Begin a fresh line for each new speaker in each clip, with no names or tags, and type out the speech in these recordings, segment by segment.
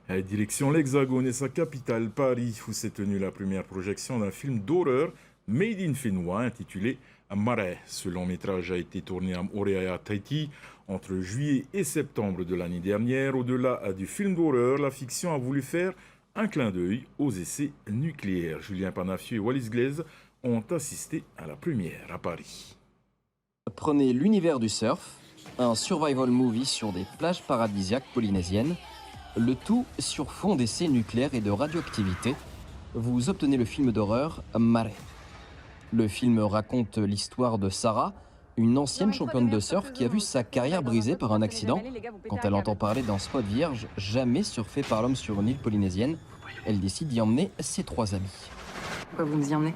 Direction l'Hexagone et sa capitale, Paris, où s'est tenue la première projection d'un film d'horreur made in Fénois intitulé Marais. Ce long métrage a été tourné à Montréal, Tahiti, entre juillet et septembre de l'année dernière. Au-delà du film d'horreur, la fiction a voulu faire un clin d'œil aux essais nucléaires. Julien Panafieux et Wallis Glaise ont assisté à la première à Paris.
Prenez l'univers du surf, un survival movie sur des plages paradisiaques polynésiennes, le tout sur fond d'essais nucléaires et de radioactivité. Vous obtenez le film d'horreur Marais. Le film raconte l'histoire de Sarah, une ancienne championne de surf qui a vu sa carrière brisée par un accident. Quand elle entend parler d'un spot vierge jamais surfé par l'homme sur une île polynésienne, elle décide d'y emmener ses 3 amis.
Pourquoi vous nous y emmenez?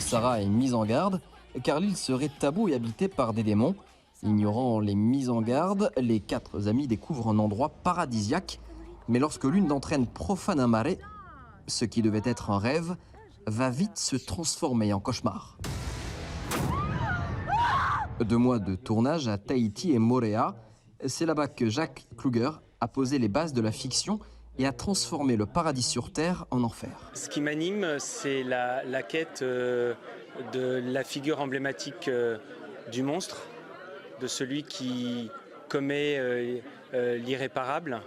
Sarah est mise en garde car l'île serait taboue et habitée par des démons. Ignorant les mises en garde, les 4 amis découvrent un endroit paradisiaque. Mais lorsque l'une d'entre elles profane un marais, ce qui devait être un rêve va vite se transformer en cauchemar. 2 mois de tournage à Tahiti et Moorea, c'est là-bas que Jacques Kluger a posé les bases de la fiction et a transformé le paradis sur Terre en enfer.
Ce qui m'anime, c'est la quête de la figure emblématique du monstre, de celui qui commet l'irréparable.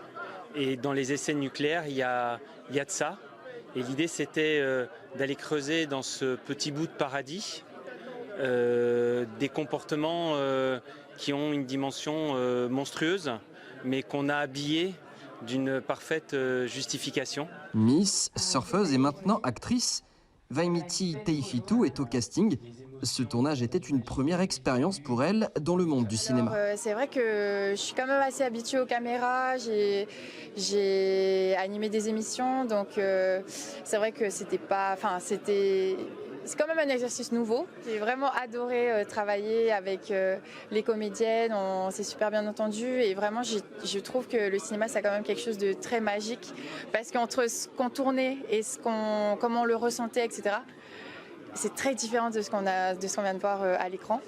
Et dans les essais nucléaires, il y a de ça. Et l'idée, c'était d'aller creuser dans ce petit bout de paradis des comportements qui ont une dimension monstrueuse, mais qu'on a habillés d'une parfaite justification.
Miss, surfeuse et maintenant actrice, Vaimiti Teifitu est au casting. Ce tournage était une première expérience pour elle dans le monde du cinéma.
C'est vrai que je suis quand même assez habituée aux caméras, j'ai animé des émissions, donc c'est vrai que c'est quand même un exercice nouveau. J'ai vraiment adoré travailler avec les comédiennes, on s'est super bien entendu et vraiment je trouve que le cinéma c'est quand même quelque chose de très magique parce qu'entre ce qu'on tournait et comment on le ressentait, etc., c'est très différent de ce qu'on vient de voir à l'écran.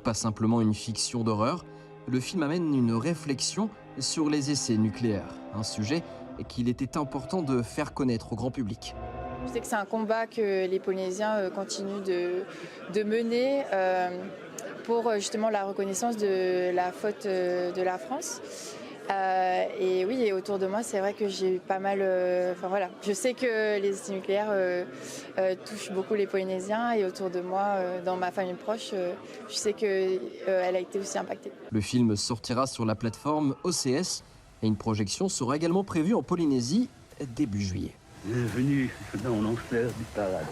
Pas simplement une fiction d'horreur, le film amène une réflexion sur les essais nucléaires, un sujet qu'il était important de faire connaître au grand public.
Je sais que c'est un combat que les Polynésiens continuent de mener pour justement la reconnaissance de la faute de la France. Et oui, et autour de moi, c'est vrai que j'ai eu pas mal... je sais que les essais nucléaires touchent beaucoup les Polynésiens et autour de moi, dans ma famille proche, je sais qu'elle a été aussi impactée.
Le film sortira sur la plateforme OCS et une projection sera également prévue en Polynésie début juillet.
Bienvenue dans l'enfer du paradis.